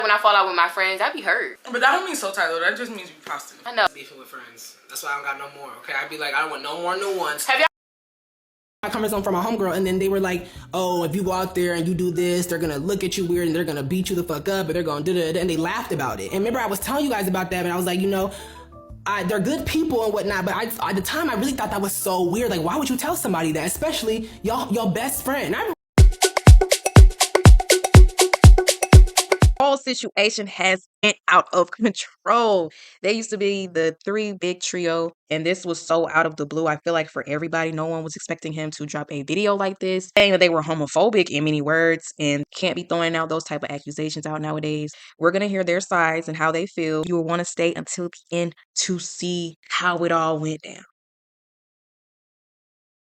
When I fall out with my friends, I be hurt. But that don't mean so tight though. That just means you be prostitute. I know. Beefing with friends. That's why I don't got no more. Okay, I'd be like, I don't want no more new ones. Have y'all? My coming home from my homegirl, and then they were like, oh, if you go out there and you do this, they're gonna look at you weird and they're gonna beat you the fuck up, and they're gonna do that, and they laughed about it. And remember, I was telling you guys about that, and I was like, you know, they're good people and whatnot, but at the time I really thought that was so weird. Like, why would you tell somebody that, especially your best friend? Whole situation has been out of control. They used to be the three big trio, and this was so out of the blue. I feel like for everybody, no one was expecting him to drop a video like this, saying that they were homophobic in many words, and can't be throwing out those type of accusations out nowadays. We're gonna hear their sides and how they feel. You will want to stay until the end to see how it all went down.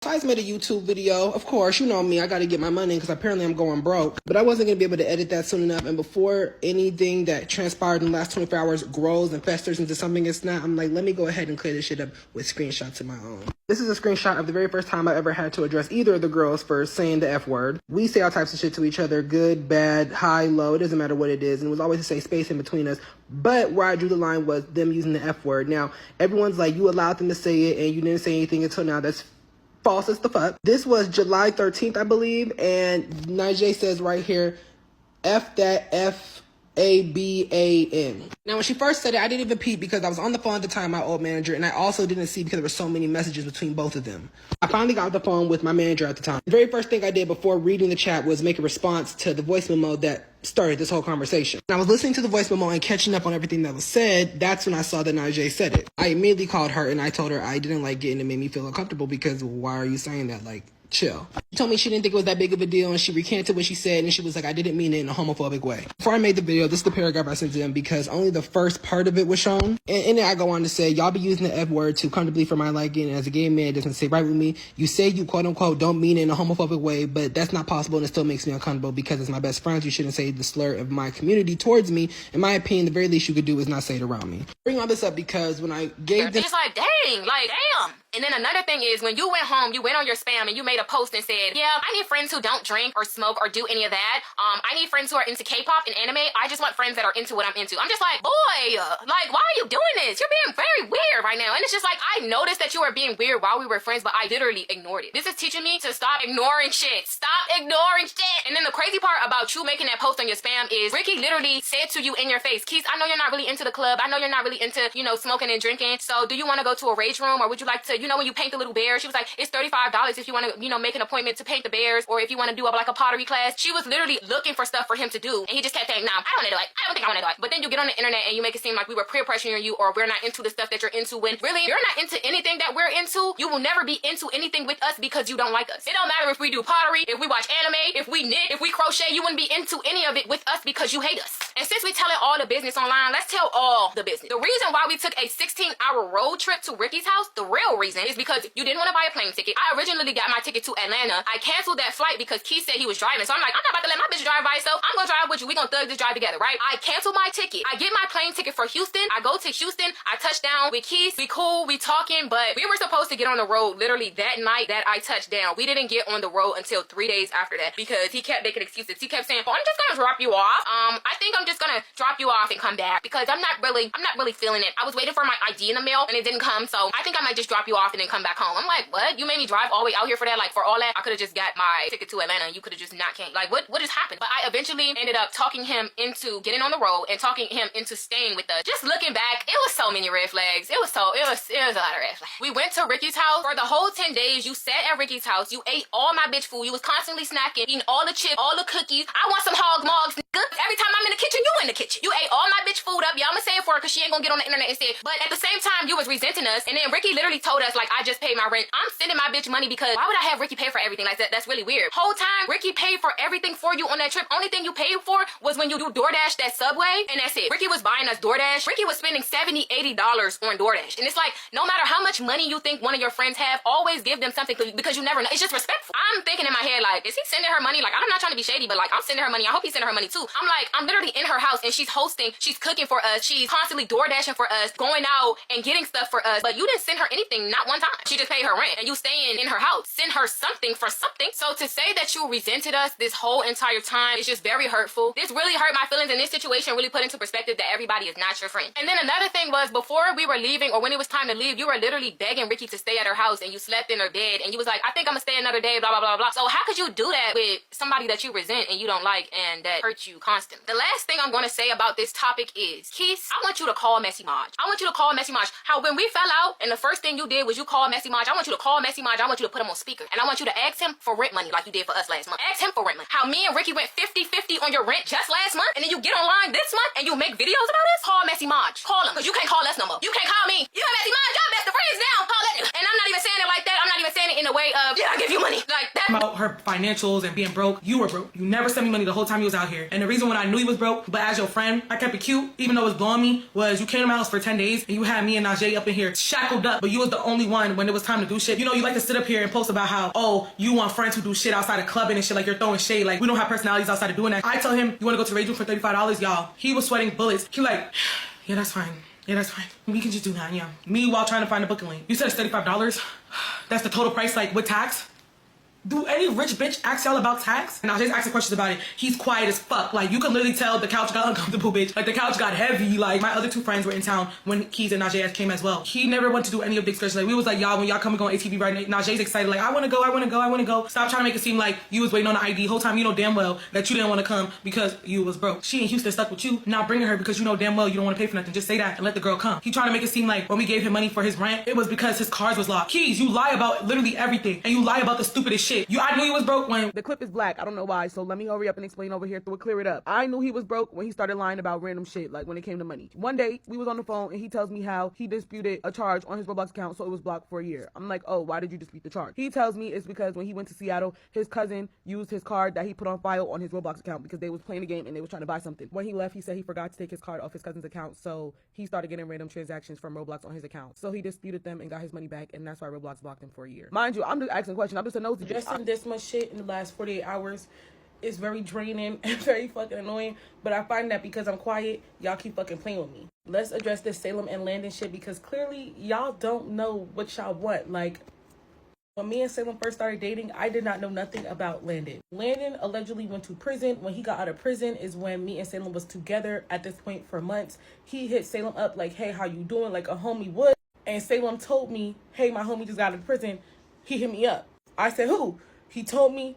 I made a YouTube video. Of course, you know me, I gotta get my money because apparently I'm going broke. But I wasn't gonna be able to edit that soon enough. And before anything that transpired in the last 24 hours grows and festers into something it's not, I'm like, let me go ahead and clear this shit up with screenshots of my own. This is a screenshot of the very first time I ever had to address either of the girls for saying the F word. We say all types of shit to each other, good, bad, high, low, it doesn't matter what it is. And it was always a safe space in between us. But where I drew the line was them using the F word. Now, everyone's like, you allowed them to say it and you didn't say anything until now. That's false as the fuck. This was July 13th, I believe, and Nijhea says right here, F that F-A-B-A-N. Now, when she first said it, I didn't even peep because I was on the phone at the time, my old manager, and I also didn't see because there were so many messages between both of them. I finally got off the phone with my manager at the time. The very first thing I did before reading the chat was make a response to the voice memo that started this whole conversation. When I was listening to the voice memo and catching up on everything that was said, that's when I saw that Nijhea said it. I immediately called her and I told her I didn't like it and it made me feel uncomfortable because why are you saying that? Like, chill. She told me she didn't think it was that big of a deal and she recanted what she said and she was like, I didn't mean it in a homophobic way. Before I made the video, this is the paragraph I sent to them because only the first part of it was shown. And in it I go on to say, y'all be using the F word too comfortably for my liking, and as a gay man it doesn't sit right with me. You say you quote unquote don't mean it in a homophobic way, but that's not possible and it still makes me uncomfortable because as my best friends you shouldn't say the slur of my community towards me. In my opinion, the very least you could do is not say it around me. Bring all this up because when I gave them, it's like, dang, like, damn. And then another thing is when you went home, you went on your spam and you made a post and said, yeah, I need friends who don't drink or smoke or do any of that. I need friends who are into K-pop and anime. I just want friends that are into what I'm into. I'm just like, boy, like, why are you doing this? You're being very weird right now. And it's just like, I noticed that you were being weird while we were friends, but I literally ignored it. This is teaching me to stop ignoring shit. Stop ignoring shit. And then the crazy part about you making that post on your spam is Rykky literally said to you in your face, Kees, I know you're not really into the club. I know you're not really into, you know, smoking and drinking. So do you want to go to a rage room or would you like to, you know, when you paint the little bear, she was like, it's $35 if you want to, you know, make an appointment to paint the bears or if you want to do like a pottery class. She was literally looking for stuff for him to do. And he just kept saying, nah, I don't want to do it. I don't think I want to do it. But then you get on the internet and you make it seem like we were peer pressuring you or we're not into the stuff that you're into when really you're not into anything that we're into. You will never be into anything with us because you don't like us. It don't matter if we do pottery, if we watch anime, if we knit, if we crochet, you wouldn't be into any of it with us because you hate us. And since we telling all the business online, let's tell all the business. The reason why we took a 16-hour road trip to Rykky's house, the real reason is because you didn't want to buy a plane ticket. I originally got my ticket to Atlanta. I canceled that flight because Kees said he was driving. So I'm like, I'm not about to let my bitch drive by herself. I'm gonna drive with you. We gonna thug this drive together, right? I canceled my ticket. I get my plane ticket for Houston. I go to Houston. I touch down with Kees. We cool. We talking. But we were supposed to get on the road literally that night that I touched down. We didn't get on the road until 3 days after that because he kept making excuses. He kept saying, oh, I'm just gonna drop you off. I think I'm just gonna drop you off and come back because I'm not really feeling it. I was waiting for my ID in the mail and it didn't come. So I think I might just drop you off and then come back home. I'm like, what? You made me drive all the way out here for that? Like for all that? I could have just got my ticket to Atlanta and you could have just not came. Like what just happened? But I eventually ended up talking him into getting on the road and talking him into staying with us. Just looking back, it was so many red flags. It was a lot of red flags. We went to Rykky's house for the whole 10 days. You sat at Rykky's house. You ate all my bitch food. You was constantly snacking, eating all the chips, all the cookies. I want some hog mogs, nigga. Every time I'm in the kitchen, you in the kitchen. You ate all my bitch food up. Yeah, I'ma say it for her because she ain't gonna get on the internet and say it. But at the same time, you was resenting us. And then Rykky literally told us, like, I just paid my rent. I'm sending my bitch money because why would I have Rykky pay for everything? Like, that's really weird. Whole time, Rykky paid for everything for you on that trip. Only thing you paid for was when you do DoorDash that Subway, and that's it. Rykky was buying us DoorDash. Rykky was spending $70, $80 on DoorDash. And it's like, no matter how much money you think one of your friends have, always give them something because you never know. It's just respectful. I'm thinking in my head, like, is he sending her money? Like, I'm not trying to be shady, but like, I'm sending her money. I hope he's sending her money too. too. I'm like, I'm literally in her house and she's hosting, she's cooking for us, she's constantly door dashing for us, going out and getting stuff for us, but you didn't send her anything, not one time. She just paid her rent and you staying in her house. Send her something for something. So to say that you resented us this whole entire time is just very hurtful. This really hurt my feelings, and this situation really put into perspective that everybody is not your friend. And then another thing was, before we were leaving, or when it was time to leave, you were literally begging Rykky to stay at her house, and you slept in her bed, and you was like, I think I'm gonna stay another day, blah, blah, blah, blah. So how could you do that with somebody that you resent and you don't like and that hurts you constantly? The last thing I'm gonna say about this topic is, Kees, I want you to call Messy Maj. I want you to call Messy Maj. How when we fell out and the first thing you did was you called Messy Maj, I want you to call Messy Maj. I want you to put him on speaker, and I want you to ask him for rent money like you did for us last month. Ask him for rent money. How me and Rykky went 50-50 on your rent just last month, and then you get online this month and you make videos about us? Call Messy Maj. Call him, because you can't call us no more. You can't call me. You and Messy Maj, y'all best of friends now. Call that nigga. And I'm not even saying it like that. I'm not even saying it in a way of, yeah, I give you money. Like that. About her financials and being broke. You were broke. You never sent me money the whole time you was out here. And the reason when I knew you was broke, but as your friend, I kept it cute, even though it was blowing me, was you came to my house for 10 days and you had me and Nijhea up in here shackled up, but you was the only one when it was time to do shit. You know, you like to sit up here and post about how, oh, you want friends who do shit outside of clubbing and shit, like you're throwing shade, like we don't have personalities outside of doing that. I tell him, you want to go to the rage room for $35, y'all. He was sweating bullets. He like, yeah, that's fine. Yeah, that's fine. We can just do that, yeah. Me while trying to find a booking link. You said it's $35? That's the total price, like with tax? Do any rich bitch ask y'all about tax? And I just asking questions about it. He's quiet as fuck. Like, you can literally tell the couch got uncomfortable, bitch. Like, the couch got heavy. Like, my other two friends were in town when Kees and Nijhea came as well. He never went to do any of the excursions. Like, we was like, y'all, when y'all come and go on ATV right now, Nijea's excited. Like, I want to go, I want to go, I want to go. Stop trying to make it seem like you was waiting on the ID. Whole time you know damn well that you didn't want to come because you was broke. She in Houston stuck with you, not bringing her because you know damn well you don't want to pay for nothing. Just say that and let the girl come. He trying to make it seem like when we gave him money for his rent, it was because his cars was locked. Kees, you lie about literally everything. And you lie about the stupidest shit. I knew you was broke when The clip is black. I don't know why, so let me hurry up and explain over here so it clear it up. I knew he was broke when he started lying about random shit, like when it came to money. One day, we was on the phone and he tells me how he disputed a charge on his Roblox account, so it was blocked for a year. I'm like, oh, why did you dispute the charge? He tells me it's because when he went to Seattle, his cousin used his card that he put on file on his Roblox account because they was playing a game and they was trying to buy something. When he left, he said he forgot to take his card off his cousin's account, so he started getting random transactions from Roblox on his account. So he disputed them and got his money back, and that's why Roblox blocked him for a year. Mind you, I'm just asking a question. I'm just a nosy. Just this much shit in the last 48 hours is very draining and very fucking annoying, but I find that because I'm quiet, y'all keep fucking playing with me. Let's address this Salem and Landon shit, because clearly y'all don't know what y'all want. Like, when me and Salem first started dating, I did not know nothing about Landon. Landon allegedly went to prison. When he got out of prison is when me and Salem was together at this point for months. He hit Salem up like, hey, how you doing? Like a homie would. And Salem told me, hey, my homie just got out of prison. He hit me up. I said, who? He told me.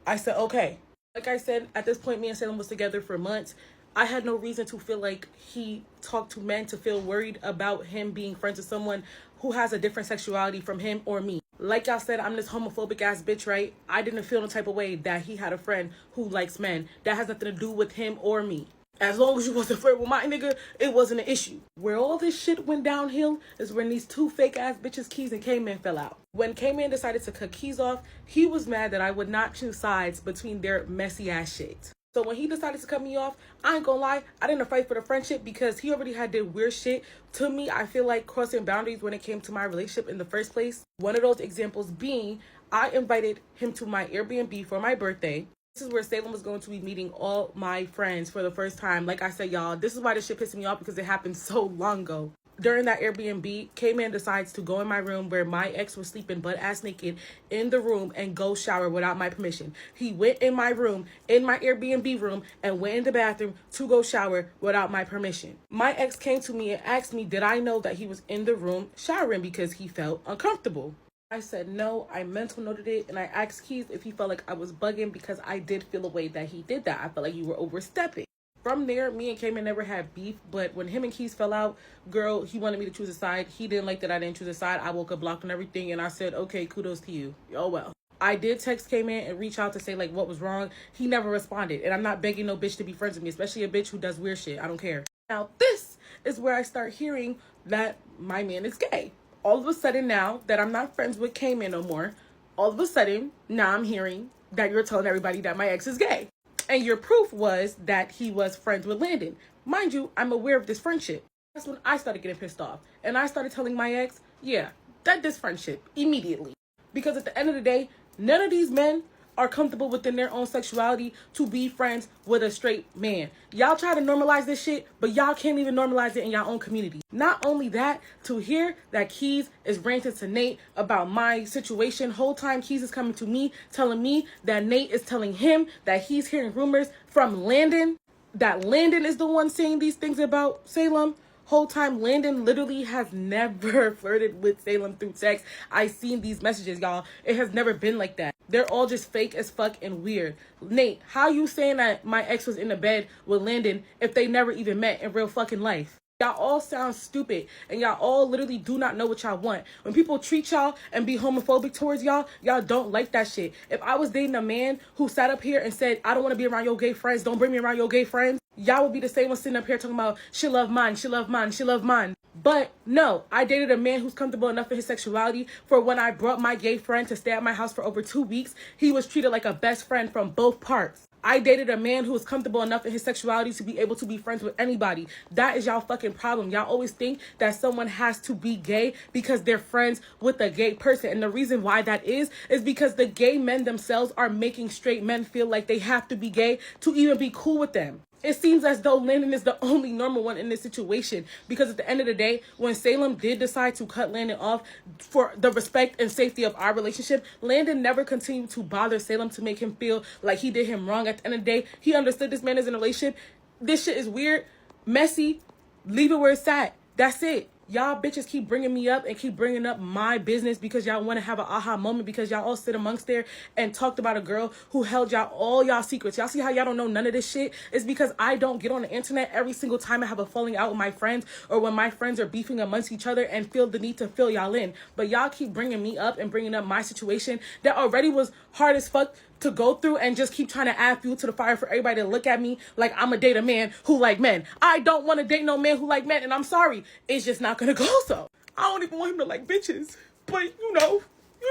I said, okay. Like I said, at this point, me and Salem was together for months. I had no reason to feel like he talked to men to feel worried about him being friends with someone who has a different sexuality from him or me. Like y'all said, I'm this homophobic ass bitch, right? I didn't feel no type of way that he had a friend who likes men. That has nothing to do with him or me. As long as you wasn't flirting with my nigga, it wasn't an issue. Where all this shit went downhill is when these two fake ass bitches, Kees and K-Man, fell out. When K-Man decided to cut Kees off, he was mad that I would not choose sides between their messy ass shit. So when he decided to cut me off, I ain't gonna lie, I didn't fight for the friendship because he already had did weird shit to me. I feel like crossing boundaries when it came to my relationship in the first place. One of those examples being, I invited him to my Airbnb for my birthday. This is where Salem was going to be meeting all my friends for the first time. Like I said, y'all, this is why this shit pissed me off, because it happened so long ago. During that Airbnb, K-Man decides to go in my room where my ex was sleeping butt ass naked in the room and go shower without my permission. He went in my room, in my Airbnb room, and went in the bathroom to go shower without my permission. My ex came to me and asked me, did I know that he was in the room showering because he felt uncomfortable? I said no, I mental noted it, and I asked Kees if he felt like I was bugging because I did feel a way that he did that. I felt like you were overstepping. From there, me and K-Man never had beef, but when him and Kees fell out, girl, he wanted me to choose a side. He didn't like that I didn't choose a side. I woke up blocked and everything, and I said, okay, kudos to you. Oh, well. I did text K-Man and reach out to say, like, what was wrong. He never responded, and I'm not begging no bitch to be friends with me, especially a bitch who does weird shit. I don't care. Now, this is where I start hearing that my man is gay. All of a sudden now that I'm not friends with K-Man no more, all of a sudden now I'm hearing that you're telling everybody that my ex is gay. And your proof was that he was friends with Landon. Mind you, I'm aware of this friendship. That's when I started getting pissed off. And I started telling my ex, yeah, that this friendship immediately. Because at the end of the day, none of these men are comfortable within their own sexuality to be friends with a straight man. Y'all try to normalize this shit, but y'all can't even normalize it in your own community. Not only that, to hear that Kees is ranting to Nate about my situation, whole time Kees is coming to me, telling me that Nate is telling him that he's hearing rumors from Landon, that Landon is the one saying these things about Salem. Whole time Landon literally has never flirted with Salem through text. I seen these messages, y'all. It has never been like that. They're all just fake as fuck and weird. Nate, how you saying that my ex was in the bed with Landon if they never even met in real fucking life? Y'all all sound stupid, and y'all all literally do not know what y'all want. When people treat y'all and be homophobic towards y'all, y'all don't like that shit. If I was dating a man who sat up here and said, I don't want to be around your gay friends, don't bring me around your gay friends, y'all would be the same one sitting up here talking about, she love mine, she love mine, she love mine. But no, I dated a man who's comfortable enough in his sexuality for when I brought my gay friend to stay at my house for over 2 weeks, he was treated like a best friend from both parts. I dated a man who was comfortable enough in his sexuality to be able to be friends with anybody. That is y'all fucking problem. Y'all always think that someone has to be gay because they're friends with a gay person. And the reason why that is because the gay men themselves are making straight men feel like they have to be gay to even be cool with them. It seems as though Landon is the only normal one in this situation, because at the end of the day, when Salem did decide to cut Landon off for the respect and safety of our relationship, Landon never continued to bother Salem to make him feel like he did him wrong. At the end of the day, he understood this man is in a relationship. This shit is weird, messy. Leave it where it's at. That's it. Y'all bitches keep bringing me up and keep bringing up my business because y'all want to have an aha moment, because y'all all sit amongst there and talked about a girl who held y'all all y'all secrets. Y'all see how y'all don't know none of this shit? It's because I don't get on the internet every single time I have a falling out with my friends or when my friends are beefing amongst each other and feel the need to fill y'all in. But y'all keep bringing me up and bringing up my situation that already was hard as fuck to go through, and just keep trying to add fuel to the fire for everybody to look at me like I'm a date a man who like men. I don't want to date no man who like men, and I'm sorry, it's just not gonna go so. I don't even want him to like bitches, but you know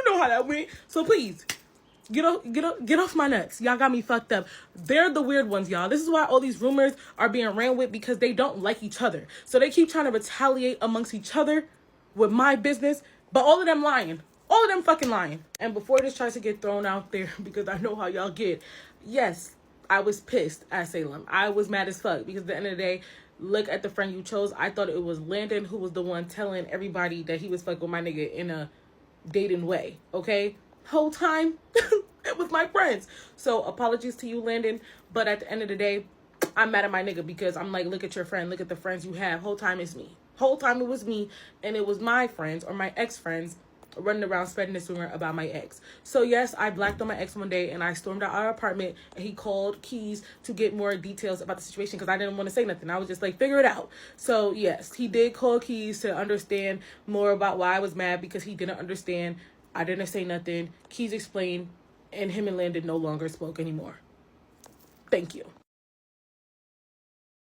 how that went. So please, get off my nuts. Y'all got me fucked up. They're the weird ones, y'all. This is why all these rumors are being ran with, because they don't like each other. So they keep trying to retaliate amongst each other with my business, but all of them lying. All of them fucking lying. And before this tries to get thrown out there, because I know how y'all get, yes, I was pissed at Salem. I was mad as fuck, because at the end of the day, look at the friend you chose. I thought it was Landon who was the one telling everybody that he was fucking with my nigga in a dating way, okay? Whole time, it was my friends. So apologies to you, Landon. But at the end of the day, I'm mad at my nigga, because I'm like, look at your friend. Look at the friends you have. Whole time it's me. Whole time it was me, and it was my friends or my ex-friends running around spreading this rumor about my ex. So yes, I blacked on my ex one day and I stormed out our apartment, and he called Kees to get more details about the situation because I didn't want to say nothing. I was just like, figure it out. So yes, he did call Kees to understand more about why I was mad, because he didn't understand. I didn't say nothing. Kees explained, and him and Landon no longer spoke anymore. Thank you.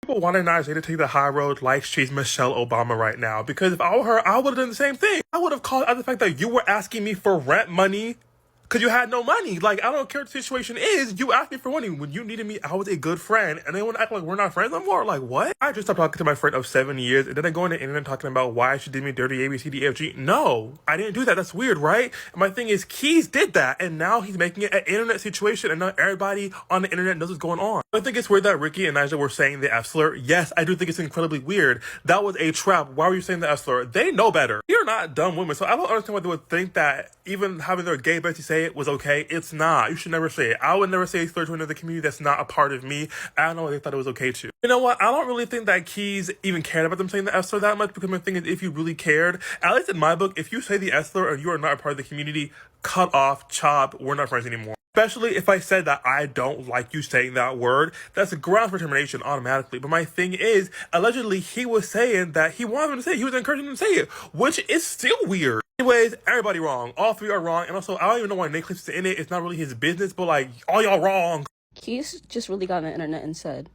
People wanted Nijhea to take the high road like she's Michelle Obama right now. Because if I were her, I would have done the same thing. I would have called out the fact that you were asking me for rent money because you had no money. Like, I don't care what the situation is. You asked me for money. When you needed me, I was a good friend. And they want to act like we're not friends anymore. Like, what? I just stopped talking to my friend of 7 years. And then I go on the internet talking about why she did me dirty, A, B, C, D, E, F, G. No, I didn't do that. That's weird, right? And my thing is, Kees did that. And now he's making it an internet situation. And now everybody on the internet knows what's going on. I think it's weird that Rykky and Nijhea were saying the F slur. Yes, I do think it's incredibly weird. That was a trap. Why were you saying the F slur? They know better. You're not dumb women. So I don't understand why they would think that even having their gay bestie say it was okay. It's not. You should never say it. I would never say a slur to another community that's not a part of me. I don't know why they thought it was okay to. You know what? I don't really think that Kees even cared about them saying the F slur that much, because my thing is, if you really cared, at least in my book, if you say the F slur and you are not a part of the community, cut off, chop, we're not friends anymore. Especially if I said that I don't like you saying that word, that's a ground for termination automatically. But my thing is, allegedly, he was saying that he wanted him to say it. He was encouraging him to say it, which is still weird. Anyways, everybody wrong. All three are wrong. And also, I don't even know why Nate Clips is in it. It's not really his business, but like, all y'all wrong. Kees just really got on the internet and said,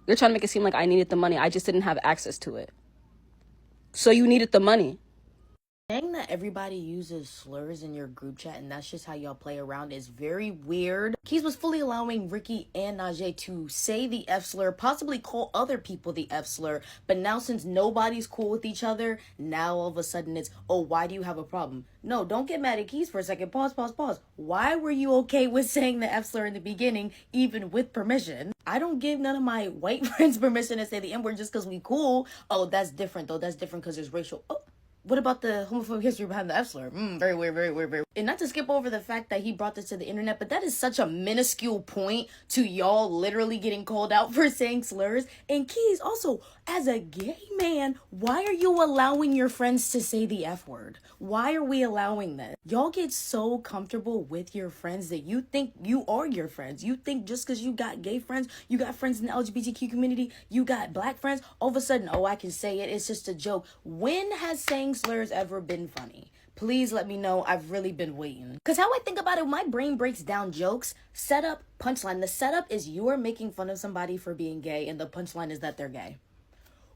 you're trying to make it seem like I needed the money. I just didn't have access to it. So you needed the money. Saying that everybody uses slurs in your group chat and that's just how y'all play around is very weird. Kees was fully allowing Rykky and Nijhea to say the F slur, possibly call other people the F slur, but now since nobody's cool with each other, now all of a sudden it's, oh, why do you have a problem? No, don't get mad at Kees for a second. Pause. Why were you okay with saying the F slur in the beginning, even with permission? I don't give none of my white friends permission to say the N word just because we cool. Oh, that's different though. That's different because there's racial. Oh. What about the homophobic history behind the F slur? Very weird. And not to skip over the fact that he brought this to the internet, but that is such a minuscule point to y'all literally getting called out for saying slurs. And Kees, also, as a gay man, why are you allowing your friends to say the F word? Why are we allowing that? Y'all get so comfortable with your friends that you think you are your friends. You think just because you got gay friends, you got friends in the LGBTQ community, you got black friends, all of a sudden, oh, I can say it. It's just a joke. When has saying slurs ever been funny? Please let me know. I've really been waiting. Because how I think about it, my brain breaks down jokes, setup, punchline. The setup is you're making fun of somebody for being gay, and the punchline is that they're gay.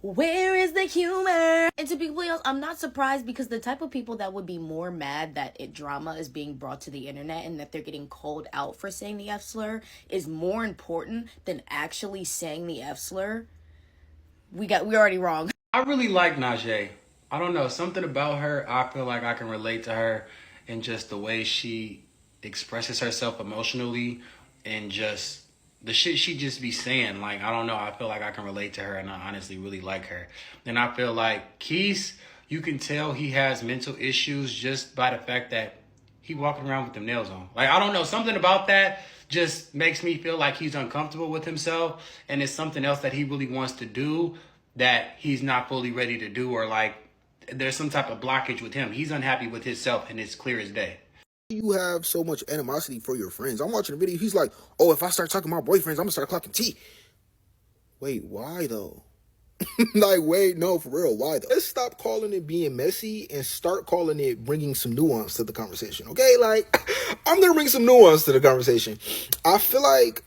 Where is the humor? And to be completely honest, I'm not surprised because the type of people that would be more mad that drama is being brought to the internet and that they're getting called out for saying the F slur is more important than actually saying the F slur. We're already wrong. I really like Nijhea. I don't know, something about her, I feel like I can relate to her in just the way she expresses herself emotionally and just the shit she just be saying. Like, I don't know, I feel like I can relate to her and I honestly really like her. And I feel like Kees, you can tell he has mental issues just by the fact that he walking around with them nails on. Like, I don't know, something about that just makes me feel like he's uncomfortable with himself and it's something else that he really wants to do that he's not fully ready to do, or like there's some type of blockage with him. He's unhappy with himself and it's clear as day. You have so much animosity for your friends. I'm watching a video. He's like, oh, if I start talking to my boyfriends, I'm going to start clocking T. Wait, why though? Like, wait, no, for real, why though? Let's stop calling it being messy and start calling it bringing some nuance to the conversation, okay? Like, I'm going to bring some nuance to the conversation. I feel like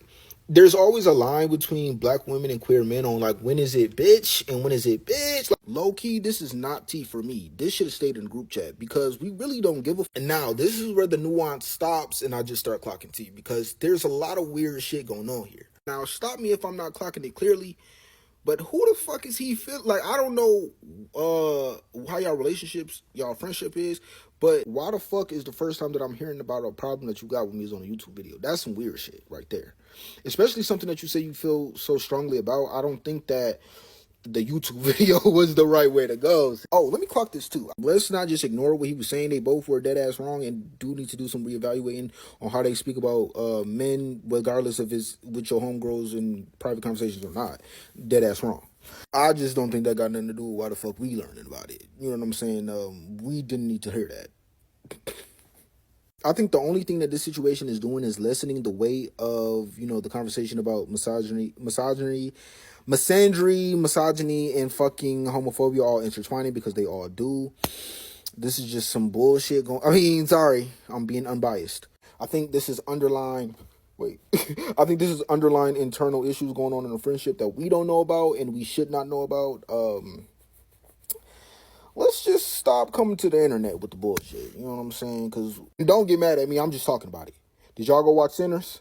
there's always a line between black women and queer men on, like, when is it bitch and when is it bitch? Like, low-key, this is not tea for me. This should have stayed in the group chat because we really don't give a And now, this is where the nuance stops and I just start clocking tea because there's a lot of weird shit going on here. Now, stop me if I'm not clocking it clearly, but who the fuck is he feel like? I don't know how y'all friendship is, but why the fuck is the first time that I'm hearing about a problem that you got with me is on a YouTube video? That's some weird shit right there. Especially something that you say you feel so strongly about. I don't think that the YouTube video was the right way to go. Oh, let me clock this too. Let's not just ignore what he was saying. They both were dead ass wrong and do need to do some reevaluating on how they speak about men, regardless if it's with your homegirls in private conversations or not. Dead ass wrong. I just don't think that got nothing to do with why the fuck we learning about it. You know what I'm saying? We didn't need to hear that. I think the only thing that this situation is doing is lessening the weight of, you know, the conversation about misandry, and fucking homophobia all intertwining because they all do. This is just some bullshit going. Sorry, I'm being unbiased. I think this is underlying internal issues going on in a friendship that we don't know about and we should not know about. Let's just stop coming to the internet with the bullshit. You know what I'm saying? Because don't get mad at me. I'm just talking about it. Did y'all go watch Sinners?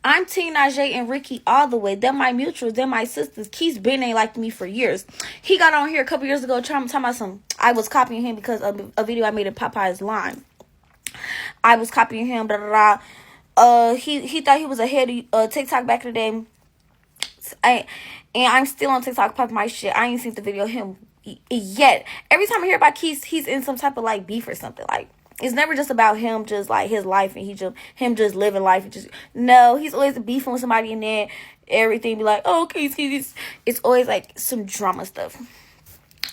I'm Team Nijhea and Rykky all the way. They're my mutuals. They're my sisters. Kees been ain't liked me for years. He got on here a couple years ago talking about I was copying him because of a video I made in Popeye's line. I was copying him, blah, blah, blah. He thought he was ahead of TikTok back in the day. I'm still on TikTok popping my shit. I ain't seen the video of him yet. Every time I hear about Kees, he's in some type of like beef or something. Like, it's never just about him just like his life and him just living life and just no, he's always beefing with somebody and then everything be like, oh, okay, it's always like some drama stuff.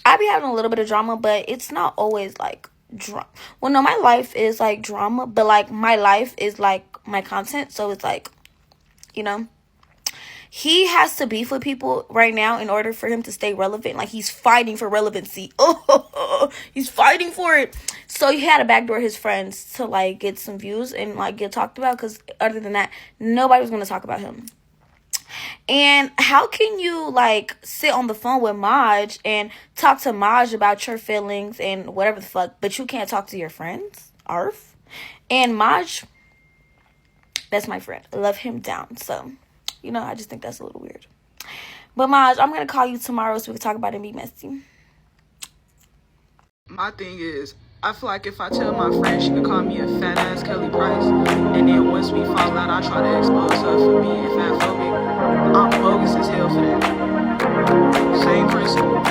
I be having a little bit of drama, but it's not always like drama. Well, no, my life is like drama, but like my life is like my content, so it's like, you know, he has to beef with people right now in order for him to stay relevant. Like, he's fighting for relevancy. Oh, he's fighting for it. So he had to backdoor his friends to, like, get some views and, like, get talked about. Because other than that, nobody was going to talk about him. And how can you like sit on the phone with Maj and talk to Maj about your feelings and whatever the fuck, but you can't talk to your friends? Arf. And Maj, that's my friend. I love him down. So, you know, I just think that's a little weird. But Maj, I'm gonna call you tomorrow so we can talk about it and be messy. My thing is, I feel like if I tell my friend she could call me a fat ass Kelly Price, and then once we fall out, I try to expose her for being fat phobic, I'm bogus as hell for that. Same principle.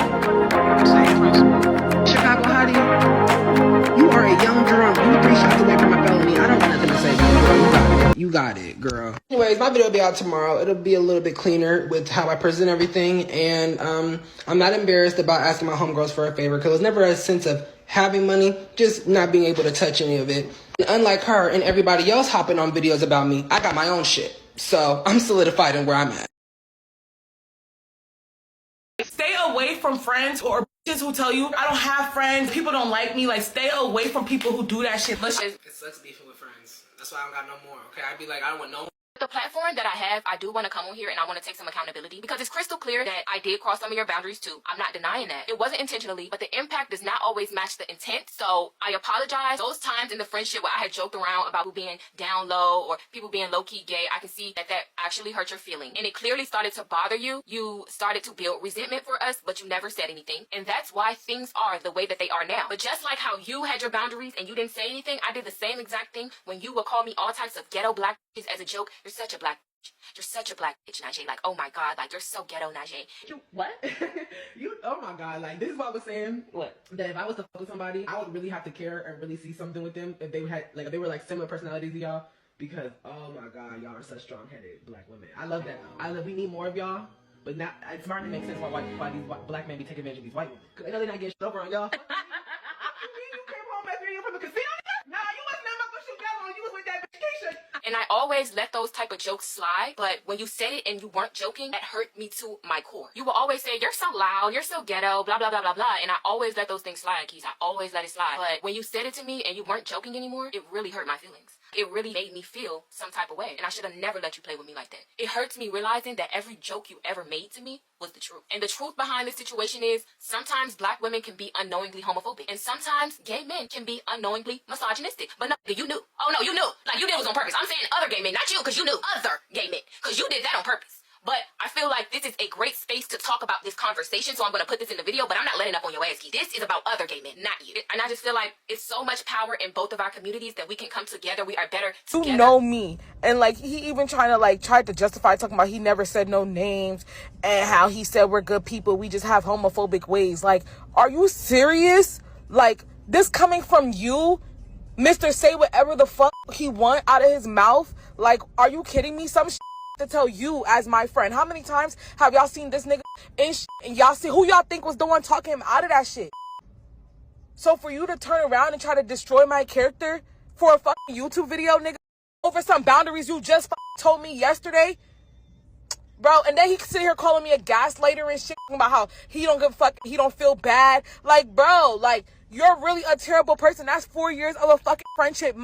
Same principle. Chicago Hottie, you are a young drunk. You 3 shots away from a felony. I don't have nothing to say to you, girl. You got it, girl. Anyways, my video will be out tomorrow. It'll be a little bit cleaner with how I present everything, and I'm not embarrassed about asking my homegirls for a favor, because it was never a sense of having money, just not being able to touch any of it. And unlike her and everybody else hopping on videos about me, I got my own shit. So I'm solidified in where I'm at. Stay away from friends or bitches who tell you I don't have friends, people don't like me. Like, stay away from people who do that shit. It sucks beefing with friends. That's why I don't got no more, okay? I'd be like, I don't want no more. The platform that I have, I do want to come on here and I want to take some accountability because it's crystal clear that I did cross some of your boundaries too. I'm not denying that. It wasn't intentionally, but the impact does not always match the intent. So I apologize. Those times in the friendship where I had joked around about people being down low or people being low-key gay, I can see that that actually hurt your feeling. And it clearly started to bother you. You started to build resentment for us, but you never said anything. And that's why things are the way that they are now. But just like how you had your boundaries and you didn't say anything, I did the same exact thing when you would call me all types of ghetto black bitches as a joke. You're such a black bitch. You're such a black bitch, Nijhea. Like, oh my God, like, you're so ghetto, Nijhea. You what? Oh my God, like, this is what I was saying. What? That if I was to fuck with somebody, I would really have to care and really see something with them if they had, like, if they were, like, similar personalities to y'all. Because, oh my God, y'all are such strong-headed black women. I love that. We need more of y'all. But now, it's starting to make sense why these black men be taking advantage of these white women. Because I know they're not getting shit over on y'all. You came home after you from the casino? Nah, you wasn't at my shoot that long. You was with that bitch Keisha. And I always let those type of jokes slide, but when you said it and you weren't joking, that hurt me to my core. You will always say, you're so loud, you're so ghetto, blah, blah, blah, blah, blah. And I always let those things slide, Kees. I always let it slide. But when you said it to me and you weren't joking anymore, it really hurt my feelings. It really made me feel some type of way. And I should have never let you play with me like that. It hurts me realizing that every joke you ever made to me was the truth. And the truth behind this situation is sometimes black women can be unknowingly homophobic. And sometimes gay men can be unknowingly misogynistic. But no, you knew. Oh no, you knew. Like, you did it was on purpose. I'm saying other gay men, not you, because you knew. Other gay men, because you did that on purpose. But I feel like this is a great space to talk about this conversation, so I'm going to put this in the video, but I'm not letting up on your ass, Kees. This is about other gay men, not you. And I just feel like it's so much power in both of our communities that we can come together. We are better together. You know me. And, like, he even tried to justify talking about he never said no names and how he said we're good people. We just have homophobic ways. Like, are you serious? Like, this coming from you? Mr. Say whatever the fuck he want out of his mouth? Like, are you kidding me? Some to tell you as my friend. How many times have y'all seen this nigga in and y'all see who y'all think was the one talking him out of that shit? So for you to turn around and try to destroy my character for a fucking YouTube video, nigga, over some boundaries you just told me yesterday, bro, and then he sit here calling me a gaslighter and shit about how he don't give a fuck, he don't feel bad. Like, bro, like, you're really a terrible person. That's 4 years of a fucking friendship.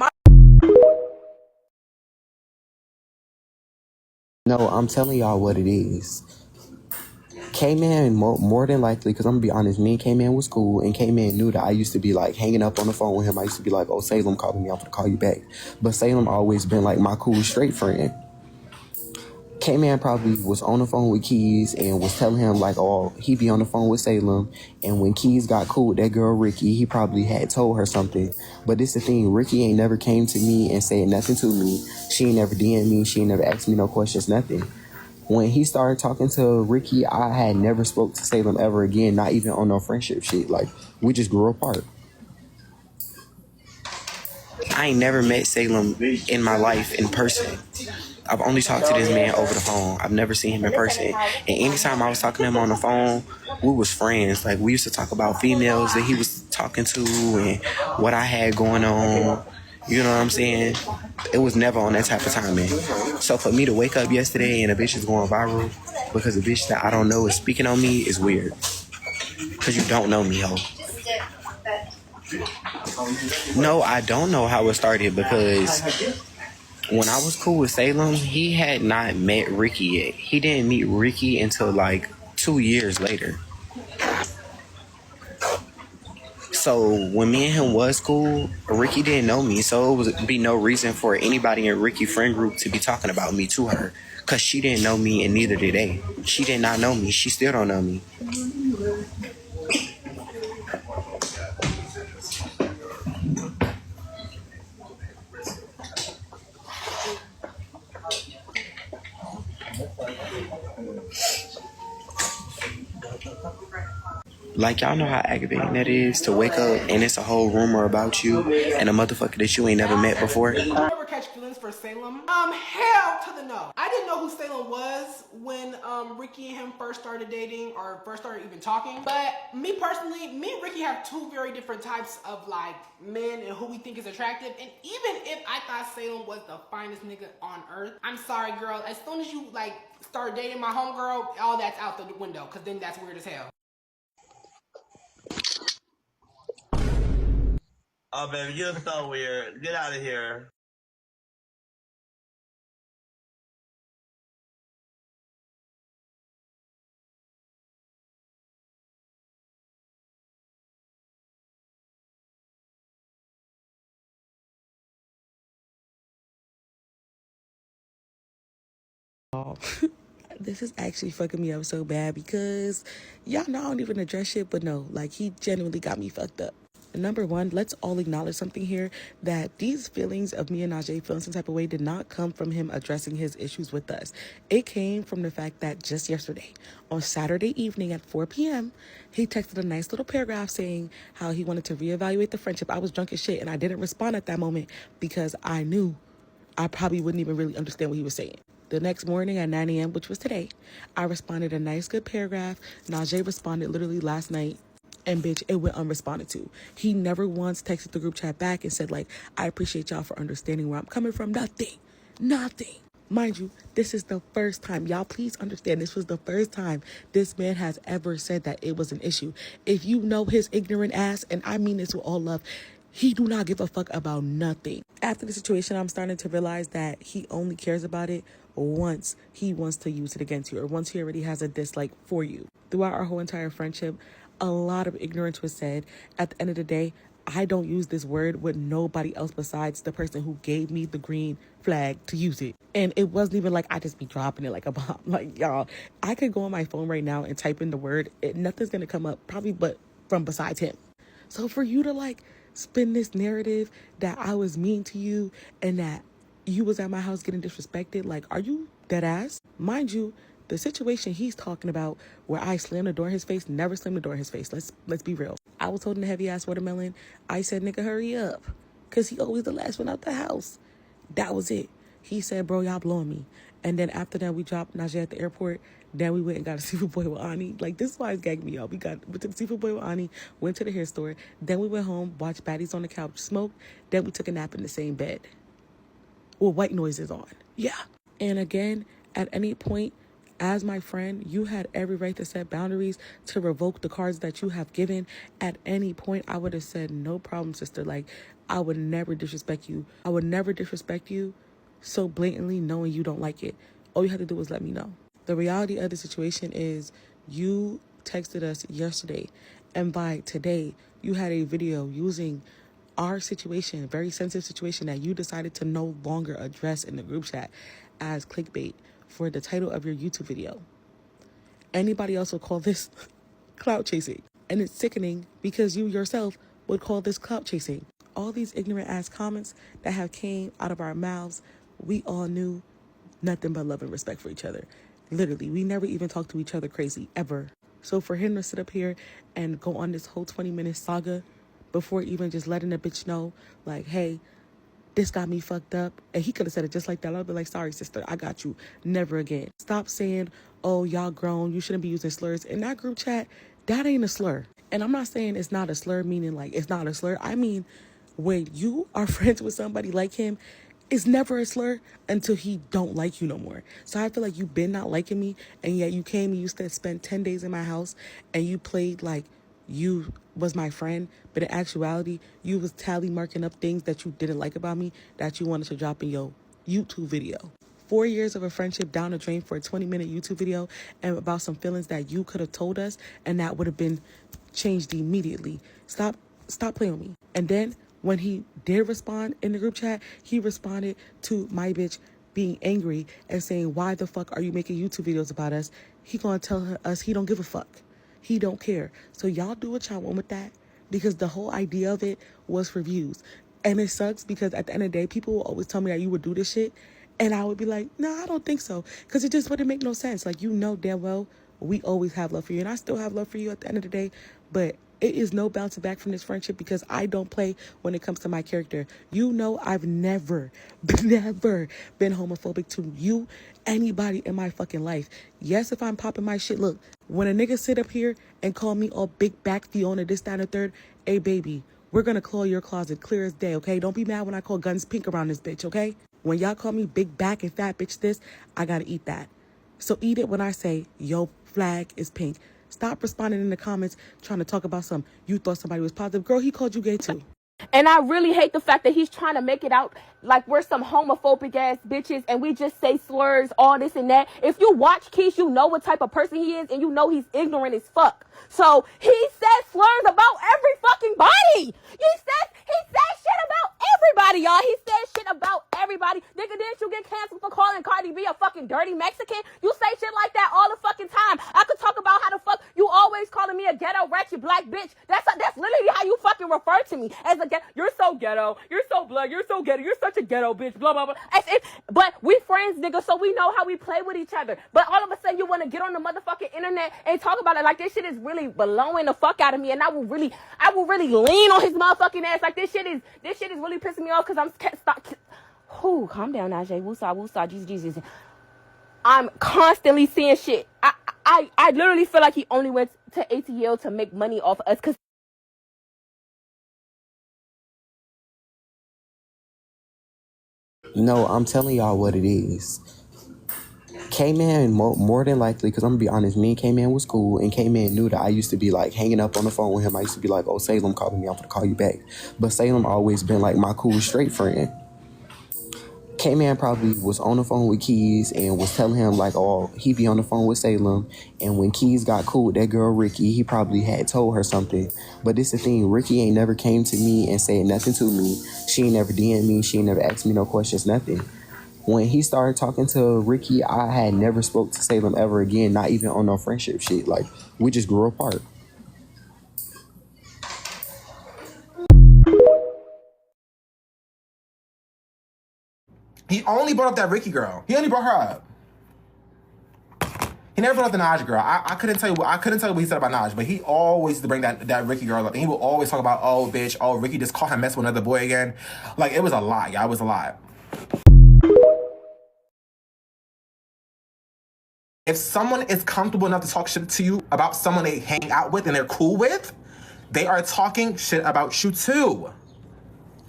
No, I'm telling y'all what it is. K-Man, more than likely, because I'm going to be honest, me and K-Man was cool, and K-Man knew that I used to be, like, hanging up on the phone with him. I used to be like, oh, Salem calling me, I'm going to call you back. But Salem always been, like, my cool, straight friend. K-Man probably was on the phone with Kees and was telling him, like, oh, he be on the phone with Salem. And when Kees got cool with that girl, Rykky, he probably had told her something. But this the thing, Rykky ain't never came to me and said nothing to me. She ain't never DM'd me. She ain't never asked me no questions, nothing. When he started talking to Rykky, I had never spoke to Salem ever again, not even on no friendship shit. Like, we just grew apart. I ain't never met Salem in my life in person. I've only talked to this man over the phone. I've never seen him in person. And anytime I was talking to him on the phone, we was friends. Like, we used to talk about females that he was talking to and what I had going on. You know what I'm saying? It was never on that type of timing. So for me to wake up yesterday and a bitch is going viral because a bitch that I don't know is speaking on me is weird. Because you don't know me, ho. No, I don't know how it started because When I was cool with Salem, he had not met Rykky yet. He didn't meet Rykky until like 2 years later. So when me and him was cool, Rykky didn't know me, so it would be no reason for anybody in Rykky friend group to be talking about me to her, cause she didn't know me and neither did they. She did not know me. She still don't know me. Like, y'all know how aggravating that is to wake up and it's a whole rumor about you and a motherfucker that you ain't never met before. Ever catch feelings for Salem? Hell to the no. I didn't know who Salem was when Rykky and him first started dating or first started even talking. But me personally, me and Rykky have two very different types of like men and who we think is attractive. And even if I thought Salem was the finest nigga on earth, I'm sorry, girl. As soon as you like start dating my homegirl, all that's out the window, because then that's weird as hell. Oh, baby, you're so weird. Get out of here. This is actually fucking me up so bad because y'all know I don't even address shit, but no, like he genuinely got me fucked up. Number one, let's all acknowledge something here, that these feelings of me and Nijhea feeling some type of way did not come from him addressing his issues with us. It came from the fact that just yesterday, on Saturday evening at 4 p.m., he texted a nice little paragraph saying how he wanted to reevaluate the friendship. I was drunk as shit and I didn't respond at that moment because I knew I probably wouldn't even really understand what he was saying. The next morning at 9 a.m., which was today, I responded a nice, good paragraph. Nijhea responded literally last night. And bitch, it went unresponded to. He never once texted the group chat back and said, like, I appreciate y'all for understanding where I'm coming from. Nothing. Mind you, this is the first time. Y'all please understand, this was the first time this man has ever said that it was an issue. If you know his ignorant ass, and I mean this with all love, he do not give a fuck about nothing. After the situation, I'm starting to realize that he only cares about it once he wants to use it against you, or once he already has a dislike for you. Throughout our whole entire friendship, a lot of ignorance was said. At the end of the day, I don't use this word with nobody else besides the person who gave me the green flag to use it. And it wasn't even like I just be dropping it like a bomb. Like, y'all, I could go on my phone right now and type in the word. Nothing's going to come up probably but from besides him. So for you to like spin this narrative that I was mean to you and that you was at my house getting disrespected, like, are you dead ass? Mind you, the situation he's talking about where I slammed the door in his face, never slammed the door in his face. Let's be real. I was holding a heavy ass watermelon. I said, nigga, hurry up. Because he always the last one out the house. That was it. He said, bro, y'all blowing me. And then after that, we dropped Nijhea at the airport. Then we went and got a seafood boy with Ani. Like, this is why it's gagging me up. We took a seafood boy with Ani, went to the hair store. Then we went home, watched baddies on the couch, smoked. Then we took a nap in the same bed. With white noises on. Yeah. And again, at any point, as my friend, you had every right to set boundaries, to revoke the cards that you have given. At any point, I would have said, no problem, sister. Like, I would never disrespect you. I would never disrespect you so blatantly knowing you don't like it. All you have to do is let me know. The reality of the situation is you texted us yesterday, and by today, you had a video using our situation, very sensitive situation that you decided to no longer address in the group chat as clickbait for the title of your YouTube video. Anybody else would call this clout chasing. And it's sickening because you yourself would call this clout chasing. All these ignorant ass comments that have came out of our mouths, we all knew nothing but love and respect for each other. Literally, we never even talked to each other crazy, ever. So for him to sit up here and go on this whole 20-minute saga before even just letting a bitch know, like, hey, this got me fucked up. And he could have said it just like that. I'd be like, sorry, sister, I got you. Never again. Stop saying, oh, y'all grown. You shouldn't be using slurs. In that group chat, that ain't a slur. And I'm not saying it's not a slur, meaning like it's not a slur. I mean, when you are friends with somebody like him, it's never a slur until he don't like you no more. So I feel like you've been not liking me, and yet you came and you spent 10 days in my house, and you played like you was my friend, but in actuality, you was tally marking up things that you didn't like about me that you wanted to drop in your YouTube video. 4 years of a friendship down the drain for a 20-minute YouTube video and about some feelings that you could have told us and that would have been changed immediately. Stop playing with me. And then when he did respond in the group chat, he responded to my bitch being angry and saying, why the fuck are you making YouTube videos about us? He gonna tell us he don't give a fuck. He don't care. So y'all do what y'all want with that, because the whole idea of it was for views. And it sucks because at the end of the day, people will always tell me that you would do this shit. And I would be like, no, I don't think so. Because it just wouldn't make no sense. Like, you know damn well we always have love for you. And I still have love for you at the end of the day. But it is no bouncing back from this friendship because I don't play when it comes to my character. You know I've never been homophobic to you, anybody in my fucking life. Yes, if I'm popping my shit, look, when a nigga sit up here and call me all big back Fiona, this, that, and the third, hey, baby, we're going to claw your closet clear as day, okay? Don't be mad when I call guns pink around this bitch, okay? When y'all call me big back and fat bitch this, I got to eat that. So eat it when I say, yo, flag is pink. Stop responding in the comments trying to talk about you thought somebody was positive. Girl, he called you gay too. And I really hate the fact that he's trying to make it out like we're some homophobic ass bitches and we just say slurs, all this and that. If you watch Kees, you know what type of person he is and you know he's ignorant as fuck. So he said slurs about every fucking body. He said shit about everybody, y'all. He said shit about everybody. Nigga, didn't you get canceled for calling Cardi B a fucking dirty Mexican? You say shit like that all the fucking time. I could talk about how the fuck you always calling me a ghetto wretched black bitch. That's literally how you fucking refer to me, as a ghetto. You're so ghetto. You're so black. You're so ghetto. You're such a ghetto bitch. Blah blah blah. But we friends, nigga, so we know how we play with each other. But all of a sudden you want to get on the motherfucking internet and talk about it like this shit is really blowing the fuck out of me, and I will really lean on his motherfucking ass. Like this shit is really pissing me off because calm down, Nijhea. Woosah, Jesus. I'm constantly seeing shit. I literally feel like he only went to ATL to make money off of us because. No, I'm telling y'all what it is. K-Man, more than likely, because I'm going to be honest, me and K-Man was cool, and K-Man knew that I used to be, like, hanging up on the phone with him. I used to be like, oh, Salem calling me, I'm going to call you back. But Salem always been, like, my cool, straight friend. K-Man probably was on the phone with Kees and was telling him, like, oh, he be on the phone with Salem. And when Kees got cool with that girl, Rykky, he probably had told her something. But this the thing, Rykky ain't never came to me and said nothing to me. She ain't never DM'd me. She ain't never asked me no questions, nothing. When he started talking to Rykky, I had never spoke to Salem ever again, not even on no friendship shit. Like, we just grew apart. He only brought up that Rykky girl. He only brought her up. He never brought up the Naj girl. I couldn't tell you what he said about Naj, but he always used to bring that Rykky girl up. And he would always talk about, oh, bitch, oh, Rykky just caught him messing with another boy again. Like, it was a lot, y'all. It was a lot. If someone is comfortable enough to talk shit to you about someone they hang out with and they're cool with, they are talking shit about you too.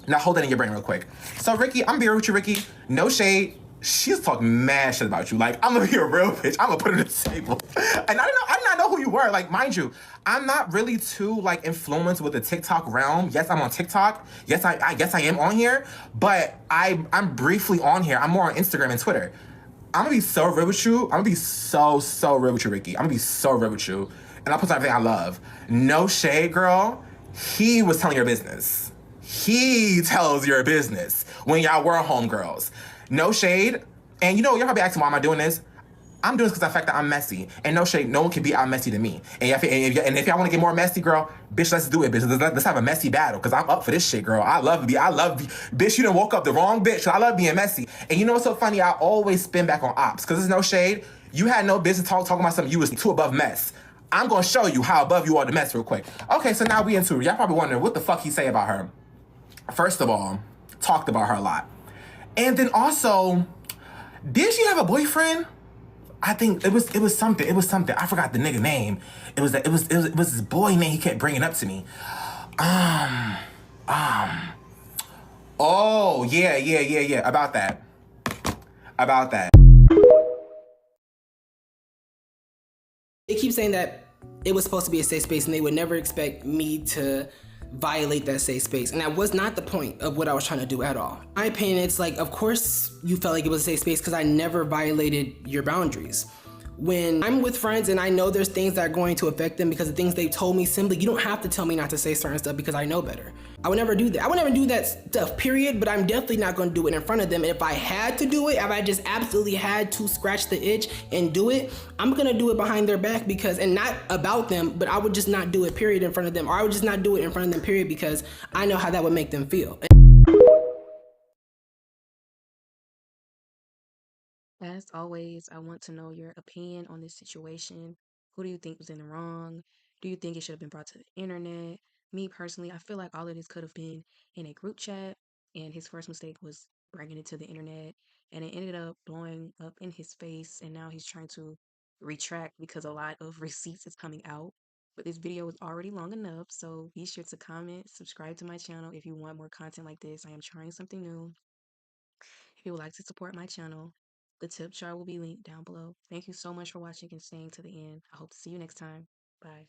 Now hold that in your brain real quick. So Rykky, I'm being with you, Rykky. No shade. She's talking mad shit about you. Like, I'm gonna be a real bitch. I'm gonna put her on the table. And I did not know who you were. Like, mind you, I'm not really too like influenced with the TikTok realm. Yes, I'm on TikTok. Yes, I am on here. But I'm briefly on here. I'm more on Instagram and Twitter. I'm gonna be so real with you. I'm gonna be so real with you, Rykky. I'm gonna be so real with you. And I'll put everything I love. No shade, girl. He was telling your business. He tells your business when y'all were homegirls. No shade. And you know, you're probably asking why am I doing this? I'm doing this because of the fact that I'm messy. And no shade, no one can be out messy than me. And if y'all want to get more messy, girl, bitch, let's do it, bitch. Let's have a messy battle because I'm up for this shit, girl. I love, bitch, you done woke up the wrong bitch. I love being messy. And you know what's so funny? I always spin back on ops because there's no shade. You had no business talking about something you was too above mess. I'm going to show you how above you are to mess real quick. Okay, so now we into it. Y'all probably wondering what the fuck he say about her. First of all, talked about her a lot. And then also, did she have a boyfriend? I think it was something. It was something. I forgot the nigga name. It was this boy name he kept bringing up to me. Oh, yeah. About that. They keep saying that it was supposed to be a safe space and they would never expect me to violate that safe space. And that was not the point of what I was trying to do at all. In my opinion, it's like, of course you felt like it was a safe space because I never violated your boundaries. When I'm with friends and I know there's things that are going to affect them because of things they told me, simply, you don't have to tell me not to say certain stuff because I know better. I would never do that. I would never do that stuff, period, but I'm definitely not going to do it in front of them. And if I had to do it, if I just absolutely had to scratch the itch and do it, I'm going to do it behind their back because, and not about them, but I would just not do it, period, in front of them. Or I would just not do it in front of them, period, because I know how that would make them feel. As always, I want to know your opinion on this situation. Who do you think was in the wrong? Do you think it should have been brought to the internet? Me personally, I feel like all of this could have been in a group chat, and his first mistake was bringing it to the internet, and it ended up blowing up in his face, and now he's trying to retract because a lot of receipts is coming out. But this video is already long enough, so be sure to comment, subscribe to my channel if you want more content like this. I am trying something new. If you would like to support my channel, the tip jar will be linked down below. Thank you so much for watching and staying to the end. I hope to see you next time. Bye.